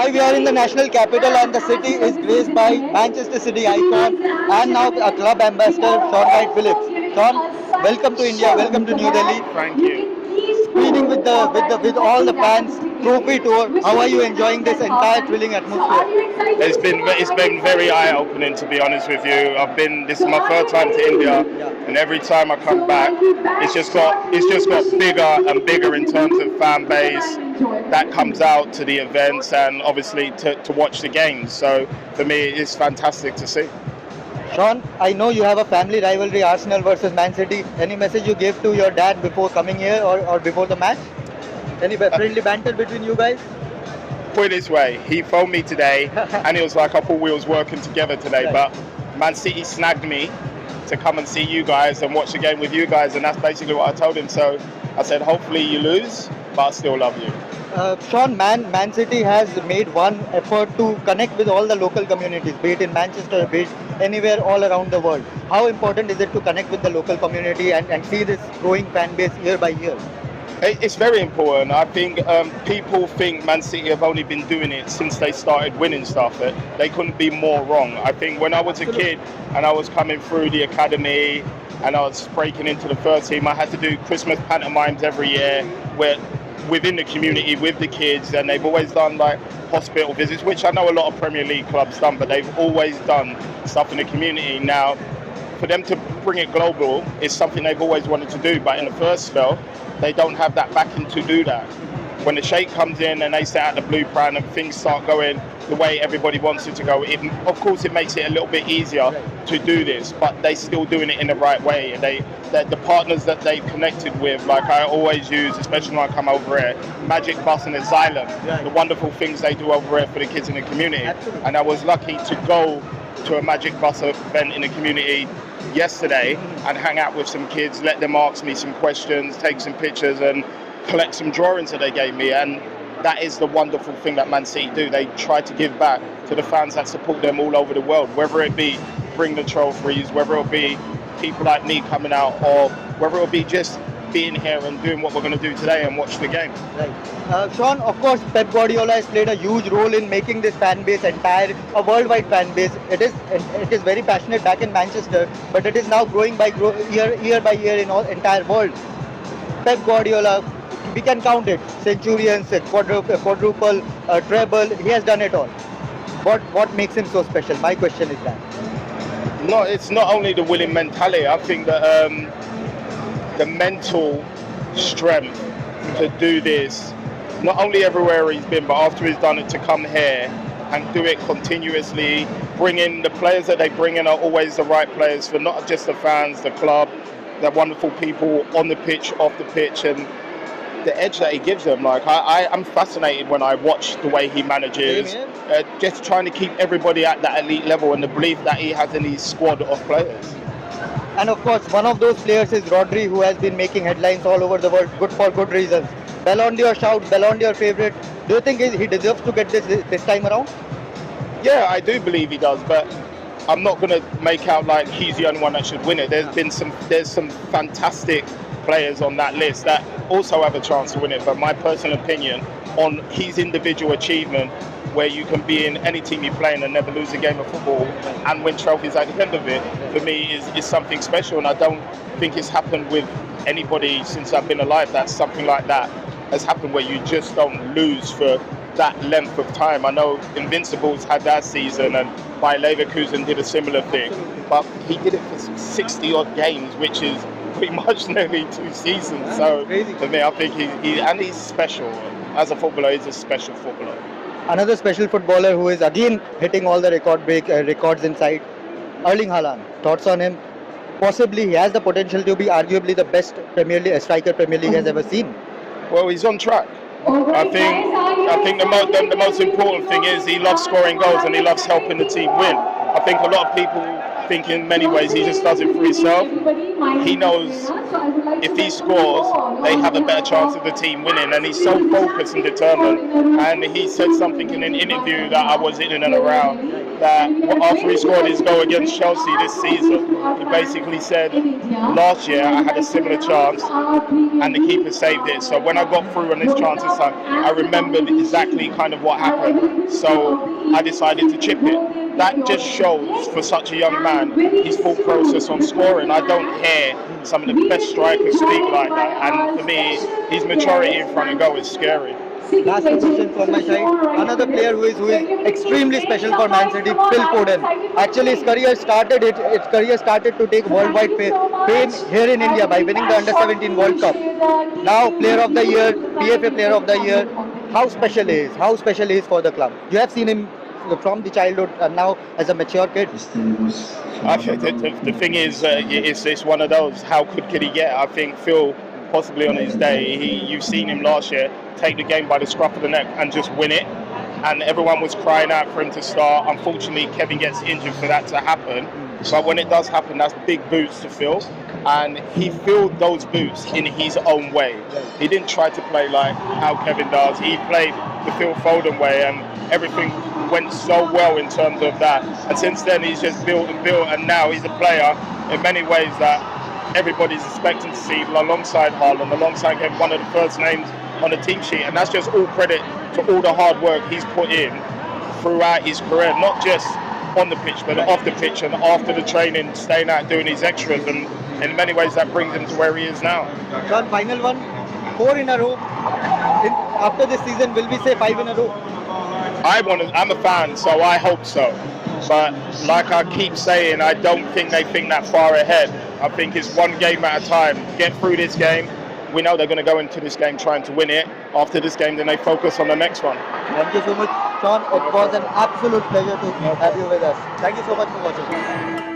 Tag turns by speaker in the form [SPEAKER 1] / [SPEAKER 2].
[SPEAKER 1] Now we are in the national capital and the city is graced by Manchester City icon and now a club ambassador, Shaun Wright-Phillips. Shaun, welcome to India, welcome to New Delhi.
[SPEAKER 2] Thank you.
[SPEAKER 1] Speaking with all the fans, trophy tour. How are you enjoying this entire thrilling atmosphere?
[SPEAKER 2] It's been very eye opening, to be honest with you. This is my third time to India, and every time I come back, it's just got bigger and bigger in terms of fan base that comes out to the events and obviously to watch the games. So for me, it's fantastic to see.
[SPEAKER 1] Shaun, I know you have a family rivalry, Arsenal versus Man City. Any message you gave to your dad before coming here or before the match? Any friendly banter between you guys?
[SPEAKER 2] Put it this way, he phoned me today and he was like, I thought we was working together today,
[SPEAKER 1] Right.
[SPEAKER 2] but Man City snagged me to come and see you guys and watch the game with you guys, and that's basically what I told him. So I said, hopefully you lose, but I still love you.
[SPEAKER 1] Shaun, Man City has made one effort to connect with all the local communities, be it in Manchester, be it anywhere all around the world. How important is it to connect with the local community and see this growing fan base year by year?
[SPEAKER 2] It's very important. I think people think Man City have only been doing it since they started winning stuff. They couldn't be more wrong. I think when I was a kid and I was coming through the academy and I was breaking into the first team, I had to do Christmas pantomimes every year where within the community with the kids, and they've always done like hospital visits, which I know a lot of Premier League clubs done, but they've always done stuff in the community. Now, for them to bring it global is something they've always wanted to do, but in the first spell, they don't have that backing to do that. When the Sheikh comes in and they set out the blueprint and things start going the way everybody wants it to go, of course it makes it a little bit easier to do this, but they're still doing it in the right way. And the partners that they've connected with, like I always use, especially when I come over here, Magic Bus and Asylum, the wonderful things they do over here for the kids in the community.
[SPEAKER 1] Absolutely.
[SPEAKER 2] And I was lucky to go to a Magic Bus event in the community yesterday and hang out with some kids, let them ask me some questions, take some pictures and collect some drawings that they gave me. And that is the wonderful thing that Man City do. They try to give back to the fans that support them all over the world, whether it be bring the trophies, whether it be people like me coming out, or whether it be just being here and doing what we're going to do today and watch the game.
[SPEAKER 1] Right. Shaun, of course, Pep Guardiola has played a huge role in making this fan base a worldwide fan base. It is very passionate back in Manchester, but it is now growing year by year in all entire world. Pep Guardiola, we can count it: centurions, quadruple, treble. He has done it all. What makes him so special? My question is that.
[SPEAKER 2] No, it's not only the winning mentality. I think that the mental strength to do this, not only everywhere he's been, but after he's done it, to come here and do it continuously, bring in the players that they bring in are always the right players for not just the fans, the club, the wonderful people on the pitch, off the pitch, and the edge that he gives them. Like I'm fascinated when I watch the way he manages, just trying to keep everybody at that elite level and the belief that he has in his squad of players.
[SPEAKER 1] And of course, one of those players is Rodri, who has been making headlines all over the world, for good reasons. Ballon d'Or shout, Ballon d'Or favorite. Do you think he deserves to get this time around?
[SPEAKER 2] Yeah, I do believe he does, but I'm not going to make out like he's the only one that should win it. There's some fantastic players on that list that also have a chance to win it. But my personal opinion on his individual achievement, where you can be in any team you play in and never lose a game of football and win trophies at the end of it, for me is something special. And I don't think it's happened with anybody since I've been alive that something like that has happened, where you just don't lose for that length of time. I know Invincibles had that season and Bayer Leverkusen did a similar thing, but he did it for 60 odd games, which is pretty much nearly 2 seasons. So for me, I think he's special. As a footballer, he's a special footballer.
[SPEAKER 1] Another special footballer who is again hitting all the records inside, Erling Haaland. Thoughts on him? Possibly he has the potential to be arguably the best striker Premier League has ever seen.
[SPEAKER 2] Well, he's on track. I think the most important thing is he loves scoring goals and he loves helping the team win. I think a lot of people think in many ways he just does it for himself. He knows if he scores, they have a better chance of the team winning, and he's so focused and determined. And he said something in an interview that I was in and around. that after he scored his goal against Chelsea this season, he basically said, last year I had a similar chance and the keeper saved it. So when I got through on this chance this time, I remembered exactly kind of what happened. So I decided to chip it. That just shows for such a young man his full process on scoring. I don't hear some of the best strikers speak like that. And for me, his maturity in front of goal is scary.
[SPEAKER 1] Last question from my side. Another player who is extremely special for Man City, Phil Foden. Actually, his career started to take worldwide fame here in India by winning the Under-17 World Cup. Now, Player of the Year, PFA Player of the Year. How special he is? How special he is for the club? You have seen him from the childhood and now as a mature kid.
[SPEAKER 2] I think the thing is, it's one of those. How good could he get? I think Phil, possibly on his day, you've seen him last year take the game by the scruff of the neck and just win it. And everyone was crying out for him to start. Unfortunately, Kevin gets injured for that to happen. But when it does happen, that's big boots to fill. And he filled those boots in his own way. He didn't try to play like how Kevin does. He played the Phil Foden way, and everything went so well in terms of that. And since then, he's just built, and now he's a player in many ways that everybody's expecting to see alongside Haaland, alongside Kevin, one of the first names on the team sheet. And that's just all credit to all the hard work he's put in throughout his career, not just on the pitch, but off the pitch and after the training, staying out doing his extras, and in many ways that brings him to where he is now.
[SPEAKER 1] Shaun, final one, 4 in a row. After this season, will we say 5 in a row?
[SPEAKER 2] I'm a fan, so I hope so. But like I keep saying, I don't think they think that far ahead. I think it's one game at a time. Get through this game. We know they're going to go into this game trying to win it. After this game, then they focus on the next one.
[SPEAKER 1] Thank you so much, Shaun. It was an absolute pleasure to have you with us. Thank you so much for watching.